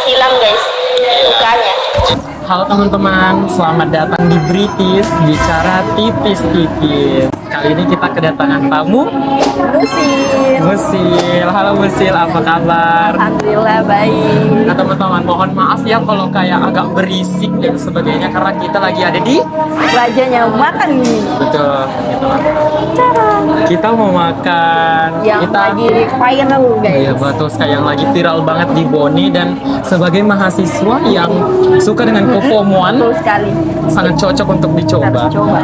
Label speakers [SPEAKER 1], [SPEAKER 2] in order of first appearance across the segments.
[SPEAKER 1] hilang guys lukanya.
[SPEAKER 2] Halo teman-teman, selamat datang di British Bicara Tipis-Tipis. Kali ini kita kedatangan tamu Musil. Halo Musil, apa kabar?
[SPEAKER 1] Alhamdulillah baik.
[SPEAKER 2] Nah teman-teman, mohon maaf ya kalau kayak agak berisik dan sebagainya karena kita lagi ada di
[SPEAKER 1] Rajanya makan ini.
[SPEAKER 2] betul gitu. Kita mau makan
[SPEAKER 1] Yang
[SPEAKER 2] kita
[SPEAKER 1] lagi viral guys.
[SPEAKER 2] Iya betul sekali, yang lagi viral banget di Boni. Dan sebagai mahasiswa yang suka dengan kefomoan,
[SPEAKER 1] Betul sekali.
[SPEAKER 2] sangat cocok untuk dicoba.
[SPEAKER 1] Harus coba.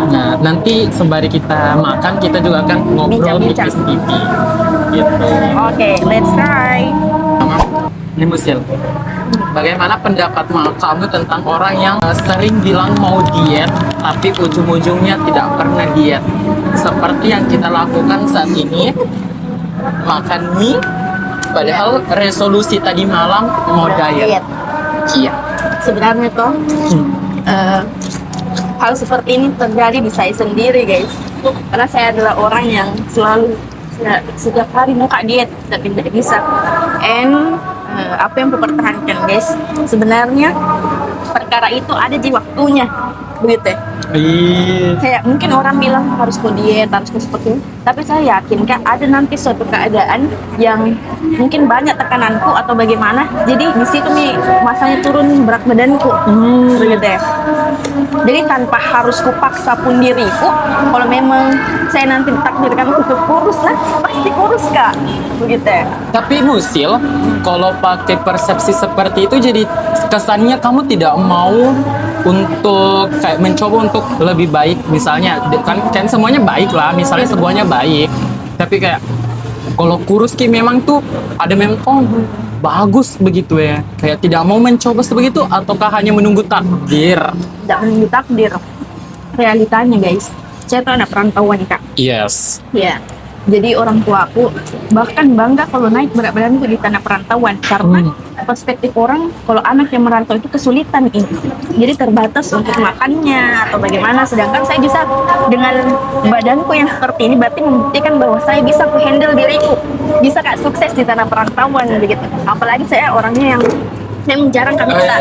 [SPEAKER 2] Nah, nanti sembari kita makan, kita juga akan ngobrol
[SPEAKER 1] Bincang-bincang.
[SPEAKER 2] tipis-tipis gitu.
[SPEAKER 1] Oke, let's try.
[SPEAKER 2] Ini Musil, bagaimana pendapat kamu tentang orang yang sering bilang mau diet, tapi ujung-ujungnya tidak pernah diet? Seperti yang kita lakukan saat ini, makan mie, padahal resolusi tadi malam mau diet. Iya.
[SPEAKER 1] Sebenarnya toh hal seperti ini terjadi di saya sendiri guys. Karena saya adalah orang yang selalu setiap hari muka diet tapi tidak bisa. And apa yang mempertahankan guys? Sebenarnya perkara itu ada di waktunya, begitu ya. Kayak mungkin orang bilang harus ke diet, harus ke seperti ini. Tapi saya yakin Kak, ada nanti suatu keadaan yang mungkin banyak tekananku atau bagaimana. Jadi di situ nih masanya turun berat badanku, begitu ya. Jadi tanpa harus kupaksa pun diriku, kalau memang saya nanti ditakdirkan untuk kurus lah, pasti kurus Kak, begitu ya.
[SPEAKER 2] Tapi Musil, kalau pakai persepsi seperti itu jadi kesannya kamu tidak mau untuk kayak mencoba untuk lebih baik. Misalnya kan semuanya baik lah, misalnya semuanya baik, tapi kayak kalau kurus ki memang tuh ada memang bagus begitu ya, kayak tidak mau mencoba sebegitu, ataukah hanya menunggu takdir?
[SPEAKER 1] Tidak menunggu takdir, realitanya guys, saya tuh anak perantauan Kak.
[SPEAKER 2] Yes.
[SPEAKER 1] Ya, jadi orang tua aku bahkan bangga kalau naik berat badanku di tanah perantauan, karena perspektif orang kalau anak yang merantau itu kesulitan ini, jadi terbatas untuk makannya atau bagaimana. Sedangkan saya bisa dengan badanku yang seperti ini, berarti membuktikan bahwa saya bisa handle diriku, bisa Kak sukses di tanah perantauan begitu. Apalagi saya orangnya yang memang jarang kami minta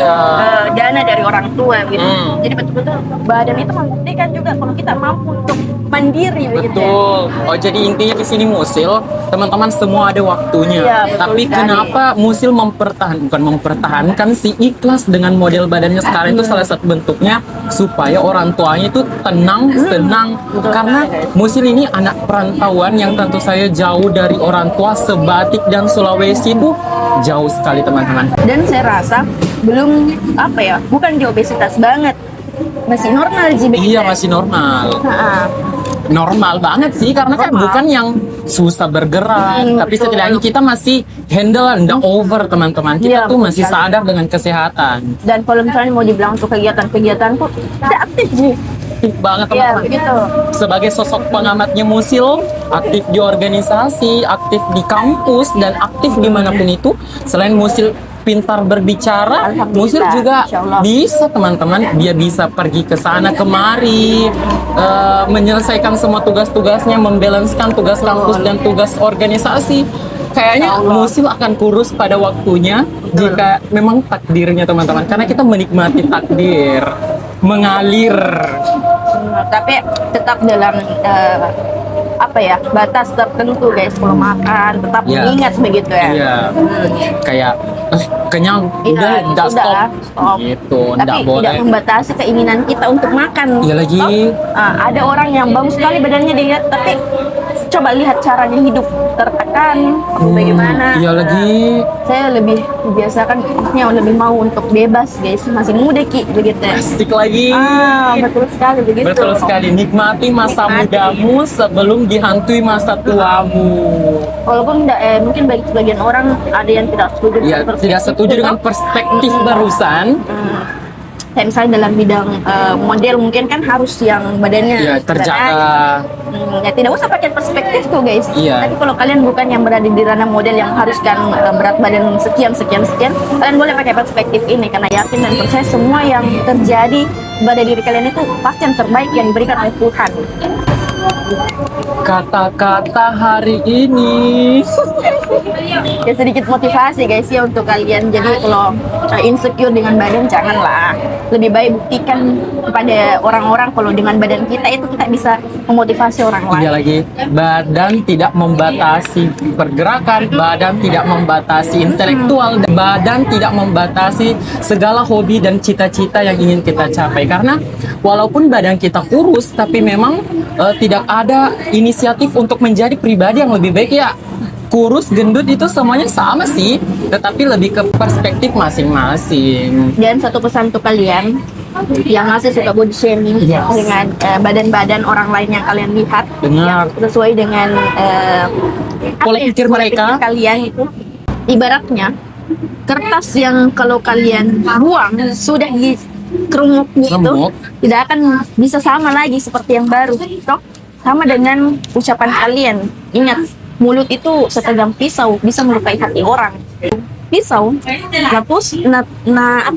[SPEAKER 1] dana dari orang tua gitu. Jadi betul-betul badan itu membuktikan juga kalau kita mampu untuk mandiri begitu.
[SPEAKER 2] Betul. Oh, jadi intinya di sini Musil, teman-teman semua ada waktunya.
[SPEAKER 1] Iya, betul
[SPEAKER 2] Tapi
[SPEAKER 1] sekali.
[SPEAKER 2] kenapa Musil bukan mempertahankan si ikhlas dengan model badannya sekarang itu salah satu bentuknya supaya orang tuanya itu tenang, senang.
[SPEAKER 1] Betul
[SPEAKER 2] Karena
[SPEAKER 1] sekali, guys.
[SPEAKER 2] Musil ini anak perantauan yang tentu saya jauh dari orang tua. Sebatik dan Sulawesi itu jauh sekali teman-teman.
[SPEAKER 1] Dan saya rasa belum apa ya, bukan di obesitas banget, masih normal sih begitu.
[SPEAKER 2] Iya, masih normal.
[SPEAKER 1] Ha-ha.
[SPEAKER 2] Normal banget sih, karena kan
[SPEAKER 1] Normal.
[SPEAKER 2] bukan yang susah bergerak, tapi
[SPEAKER 1] betul.
[SPEAKER 2] setidaknya kita masih handle and over teman-teman. Kita
[SPEAKER 1] Iya,
[SPEAKER 2] tuh
[SPEAKER 1] betul
[SPEAKER 2] masih
[SPEAKER 1] sekali.
[SPEAKER 2] sadar dengan kesehatan.
[SPEAKER 1] Dan kalau misalnya mau dibilang untuk kegiatan-kegiatanku, saya aktif sih.
[SPEAKER 2] Aktif banget
[SPEAKER 1] Iya
[SPEAKER 2] teman-teman.
[SPEAKER 1] begitu.
[SPEAKER 2] Sebagai sosok pengamatnya Musil, aktif di organisasi, aktif di kampus, dan aktif dimanapun itu. Selain Musil pintar berbicara,
[SPEAKER 1] Alhamdulillah,
[SPEAKER 2] Musil juga
[SPEAKER 1] Insya Allah.
[SPEAKER 2] bisa teman-teman. Dia bisa pergi ke sana kemari, menyelesaikan semua tugas-tugasnya, membalanskan tugas kampus dan tugas organisasi. Kayaknya Musil akan kurus pada waktunya jika memang takdirnya teman-teman. Karena kita menikmati takdir mengalir.
[SPEAKER 1] Tapi tetap dalam apa ya, batas tertentu guys. Kalau makan tetap
[SPEAKER 2] Iya.
[SPEAKER 1] mengingat begitu ya.
[SPEAKER 2] Iya. Kayak kenyang,
[SPEAKER 1] Iya,
[SPEAKER 2] udah
[SPEAKER 1] sudah,
[SPEAKER 2] stop. Gitu,
[SPEAKER 1] Tapi
[SPEAKER 2] nggak boleh.
[SPEAKER 1] tidak membatasi keinginan kita untuk makan.
[SPEAKER 2] Iya lagi.
[SPEAKER 1] Ada orang yang bagus sekali badannya dilihat, tapi coba lihat caranya hidup tertekan atau bagaimana.
[SPEAKER 2] Iya lagi.
[SPEAKER 1] Saya lebih biasakan yang lebih mau untuk bebas guys, masih muda Ki begitu ya.
[SPEAKER 2] Asik lagi.
[SPEAKER 1] Betul sekali begitu.
[SPEAKER 2] Betul sekali. Nikmati masa
[SPEAKER 1] Nikmati.
[SPEAKER 2] mudamu sebelum dihantui masa tuamu.
[SPEAKER 1] Walaupun mungkin bagi sebagian orang ada yang tidak setuju
[SPEAKER 2] Ya,
[SPEAKER 1] dengan
[SPEAKER 2] tidak setuju dengan perspektif barusan.
[SPEAKER 1] Kayak misalnya dalam bidang model mungkin kan harus yang badannya
[SPEAKER 2] Ya, terjaga.
[SPEAKER 1] ya tidak usah pakai perspektif tuh guys.
[SPEAKER 2] Iya.
[SPEAKER 1] Tapi kalau kalian bukan yang berada di ranah model yang haruskan berat badan sekian, kalian boleh pakai perspektif ini, karena yakin dan percaya semua yang terjadi pada diri kalian itu pasti yang terbaik yang diberikan oleh Tuhan.
[SPEAKER 2] Kata-kata hari ini.
[SPEAKER 1] Ya sedikit motivasi guys ya untuk kalian. Jadi kalau insecure dengan badan janganlah. Lebih baik buktikan kepada orang-orang kalau dengan badan kita itu kita bisa memotivasi orang lain.
[SPEAKER 2] Iya lagi, badan tidak membatasi pergerakan, badan tidak membatasi intelektual, badan tidak membatasi segala hobi dan cita-cita yang ingin kita capai. Karena walaupun badan kita kurus, tapi memang tidak ada inisiatif untuk menjadi pribadi yang lebih baik ya. Kurus, gendut itu semuanya sama sih, tetapi lebih ke perspektif masing-masing.
[SPEAKER 1] Dan satu pesan untuk kalian yang masih suka body shaming
[SPEAKER 2] Yes.
[SPEAKER 1] dengan badan-badan orang lain yang kalian lihat,
[SPEAKER 2] Benar.
[SPEAKER 1] yang sesuai dengan
[SPEAKER 2] Pola pikir mereka.
[SPEAKER 1] kalian itu ibaratnya kertas yang kalau kalian buang sudah di kerumuknya itu
[SPEAKER 2] Remuk.
[SPEAKER 1] tidak akan bisa sama lagi seperti yang baru. Toh, sama dengan ucapan kalian. Ingat, mulut itu setajam pisau, bisa melukai hati orang. Pisau,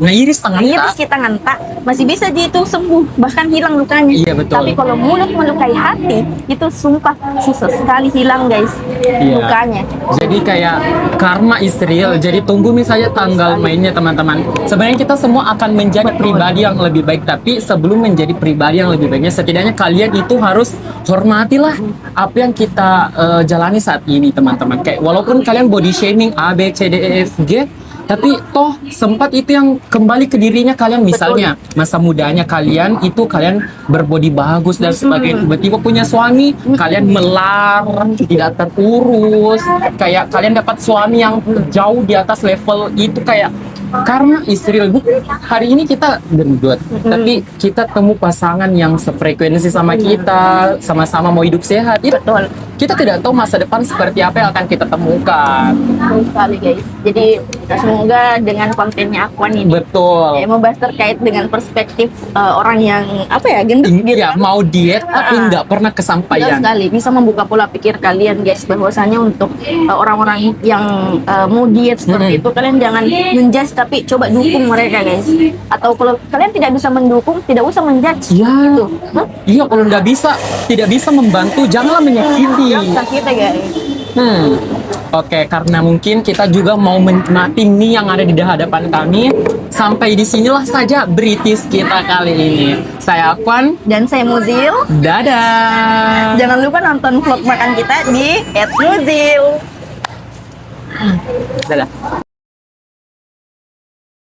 [SPEAKER 2] Iris tangan
[SPEAKER 1] iris
[SPEAKER 2] tak.
[SPEAKER 1] kita ngantak masih bisa di itu sembuh, bahkan hilang lukanya.
[SPEAKER 2] Iya, betul.
[SPEAKER 1] Tapi kalau mulut melukai hati, itu sumpah susah sekali hilang guys
[SPEAKER 2] Iya.
[SPEAKER 1] lukanya.
[SPEAKER 2] Jadi kayak karma is real. Jadi tunggu misalnya tanggal mainnya teman-teman. Sebenarnya kita semua akan menjadi pribadi yang lebih baik. Tapi sebelum menjadi pribadi yang lebih baiknya, setidaknya kalian itu harus hormatilah apa yang kita jalani saat ini teman-teman. Kayak walaupun kalian body shaming A, B, C, D, E, F, G, tapi toh sempat itu yang kembali ke dirinya kalian. Misalnya masa mudanya kalian itu kalian berbody bagus dan sebagainya, tiba-tiba punya suami kalian melar, tidak terurus, kayak kalian dapat suami yang jauh di atas level itu, kayak karena istri hari ini kita gendut, tapi kita temu pasangan yang sefrekuensi sama kita, sama-sama mau hidup sehat.
[SPEAKER 1] Betul.
[SPEAKER 2] Kita tidak tahu masa depan seperti apa yang akan kita temukan.
[SPEAKER 1] Betul sekali guys. Jadi semoga dengan kontennya Aquan ini
[SPEAKER 2] Betul.
[SPEAKER 1] membahas terkait dengan perspektif orang yang apa ya gendut gitu.
[SPEAKER 2] Ya, mau diet tapi nggak pernah
[SPEAKER 1] Betul
[SPEAKER 2] kesampaian.
[SPEAKER 1] sekali, bisa membuka pola pikir kalian guys, bahwasanya untuk orang-orang yang mau diet seperti itu, kalian jangan menjudge tapi coba dukung mereka guys. Atau kalau kalian tidak bisa mendukung, tidak usah menjudge.
[SPEAKER 2] Iya.
[SPEAKER 1] Gitu.
[SPEAKER 2] Iya, kalau nggak bisa, tidak bisa membantu, janganlah menyakiti.
[SPEAKER 1] Kita kita guys.
[SPEAKER 2] Oke, karena mungkin kita juga mau menikmati mie yang ada di hadapan kami. Sampai di sinilah saja British kita kali ini. Saya Aquan.
[SPEAKER 1] Dan saya Muzil.
[SPEAKER 2] Dadah.
[SPEAKER 1] Jangan lupa nonton vlog makan kita di @muzil.
[SPEAKER 2] Dadah.